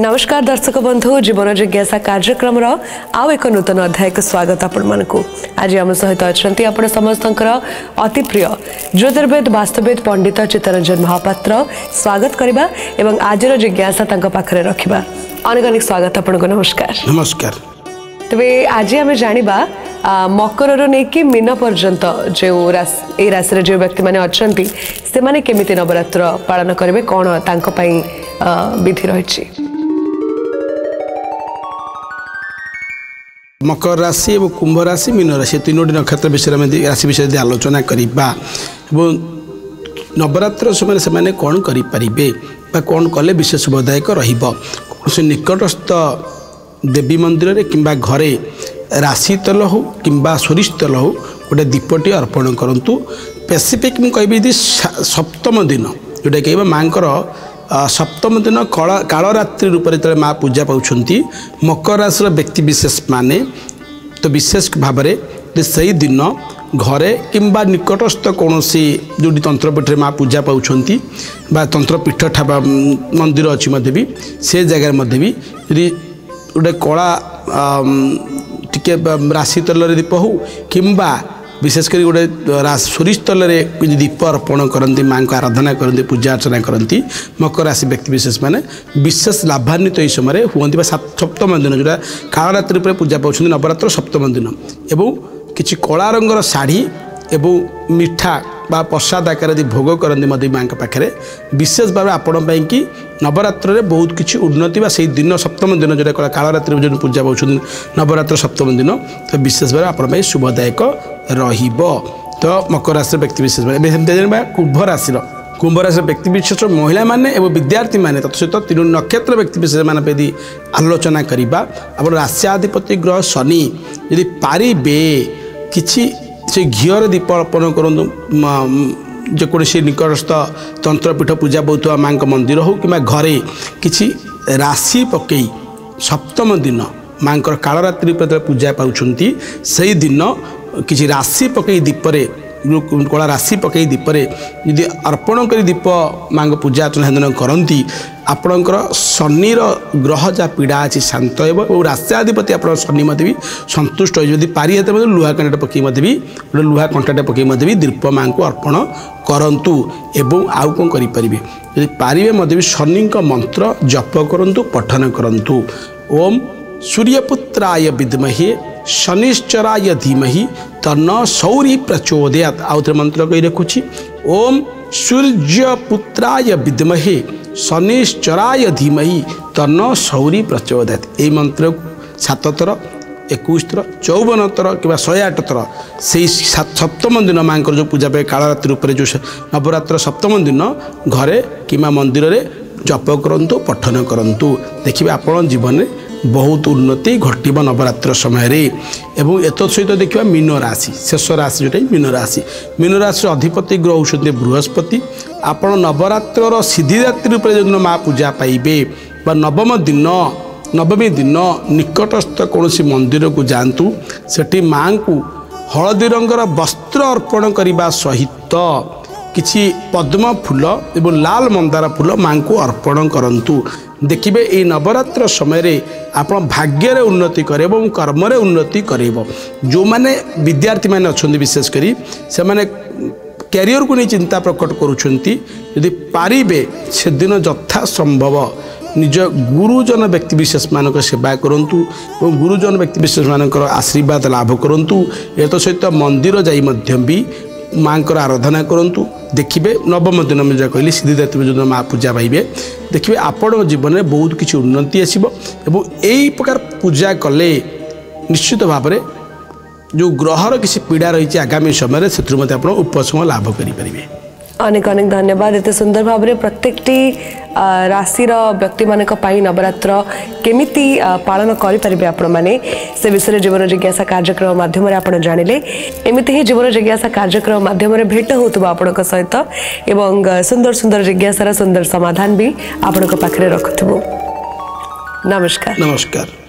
नमस्कार दर्शक बंधु जीवन जिज्ञासा कार्यक्रम आउ एक नूतन अध्याय को स्वागत आपण मानकु आज आम सहित अच्छा आपण समस्त अति प्रिय ज्योतिर्वेद वास्तवेद पंडित चित्तरंजन महापात्र स्वागत करबा एवं आज जिज्ञासा तांको पाखरे रखिबा अनेक अनेक स्वागत आपण को नमस्कार। नमस्कार। तबे आज आम जानिबा मकर रो नेकी मीन पर्यंत जो राशि जो व्यक्ति माने अछंती से माने केमिति नवरात्र पालन करिवे कोन तांको पई विधि रहिछि। मकर राशि और कुंभ राशि मीन राशि तीनोटी नक्षत्र विषय में राशि विषय आलोचना करवा नवरात्र समय से कौन करें कौन कले विशेष शुभदायक रही निकटस्थ देवी मंदिर रे किंबा घरे राशि तेल हो कि सोरिष तेल हो गोटे दीपटी अर्पण करूँ। स्पेसिफिक मुझे कहबी सप्तम दिन जोटा कह माँ सप्तम दिन कालरात्रि रूप से माँ पूजा पाँच मकर राशि व्यक्ति विशेष माने तो विशेष भाव में से दिन घरे किंबा निकटस्थ कौन जो तंत्रपीठ माँ पूजा पाँच तंत्रपीठ ठाबा मंदिर अच्छी भी से जगह भी यदि गोटे कला टिके राशि तेल दीप हो किंबा विशेषकर गोटे सोरिष तेल दीप अर्पण करती माँ को आराधना करती पूजा अर्चना करती मकर राशि व्यक्ति विशेष माने विशेष लाभान्वित यह समय हुआ सप्तम दिन जोटा कालरात्रि पर पूजा पाँच नवरात्र सप्तम दिन एवं किसी कला रंगर शाढ़ी एवं मिठा बा प्रसाद आकार भोग करती मदी माँ पाखे विशेष भाव आपण कि नवरात्र बहुत किसी उन्नति से दिन सप्तम दिन जो कालरात्रि जो पूजा पाँच नवरात्र सप्तम दिन तो विशेष भाव आपण शुभदायक तो मकर राशि व्यक्ति विशेष कुंभ राशि व्यक्ति विशेष महिला माने एवं विद्यार्थी माने तत्सहित तीन नक्षत्र व्यक्ति विशेष मान यदि आलोचना करवा आप राशियाधिपति ग्रह शनि यदि पारिबे किछि से घीर दीप अर्पण करूँ जेकोसी निकटस्थ तंत्रपीठ पूजा पाता माँ मंदिर हो कि घरे किछि राशि पकई सप्तम दिन माँ कालरात्रि पूजा पाँच से दिन किसी राशि पकई दीपरे कला राशि पकई दीपरे यदि अर्पण कर दीप माँ पूजा अर्चना करती आपणकर शनिर ग्रह जहाँ पीड़ा अच्छी शांत और राशियाधिपति आप शनि मत भी संतुष्ट हो पारि हेतु लुहा कंटाटे पकई भी गोटे लुहा कंटाटे पकई भी दीप माँ को अर्पण करंतु एवं आउ कौन करें यदि पारे मत भी शनि मंत्र जप करूँ पठन करूँ। ओम सूर्यपुत्राय विद्महे शनिश्चराय धीमहि तन्न सौरी प्रचोदयात् आउत्र मंत्र कही रखुछि। ओम सूर्यपुत्राय विद्महे शनिश्चराय धीमहि तन्न सौरी प्रचोदयात् यही मंत्र 7 थर 21 थर 54 थर कि 108 थर से सप्तम दिन माँ जो पूजा पे कालरात्रि रूप जो नवरात्र सप्तम दिन घरे कि मंदिर रे जप करंतु पठन करंतु देखिए आपण जीवन में बहुत उन्नति घटव नवरात्र समय रे एवं एत सहित देखा मीन राशि शेष राशि जोटा मीन राशि अधिपति ग्रह होते बृहस्पति आपण नवरात्र सिद्धिदात्री रूप जो माँ पूजा पाइबे नवमी दिन निकटस्थ कौन मंदिर को जातु सेठी माँ को हलदी रंगर वस्त्र अर्पण करने सहित किछि पद्म फूल एवं लाल मंदार फूल माँ को अर्पण करंतु देखिए ये नवरात्र समय आप भाग्य उन्नति करे और कर्म उन्नति करेब। जो माने विद्यार्थी माने अच्छे विशेषकर से माने कैरियर को नहीं चिंता प्रकट करुँच यदि पारिबे से दिन यथा संभव निज गुरुजन व्यक्ति विशेष मानक सेवा करूँ और गुरुजन व्यक्ति विशेष मानक आशीर्वाद लाभ करूँ। ए तो सहित मंदिर जाई भी माँ को आराधना करूँ। देखिए नवम दिन में जो कहली सिद्धिदात्री जो माँ पूजा पाइबे देखिए आपण जीवन में बहुत किसी उन्नति आसब एवं यही प्रकार पूजा कले निश्चित भाव में जो ग्रहर किसी पीड़ा रही आगामी समय से उपशम लाभ करें। अनेक अनेक धन्यवाद एत सुंदर भाव में प्रत्येक राशि व्यक्ति मान नवरात्र केमिति पालन करें आपण मैंने से विषय जीवन जिज्ञासा कार्यक्रम माध्यम आप जानिले एमती ही जीवन जिज्ञासा कार्यक्रम माध्यम भेट होता आपण सहित एवं सुंदर सुंदर जिज्ञासार सुंदर समाधान भी आपण पाखे रखुव। नमस्कार। नमस्कार।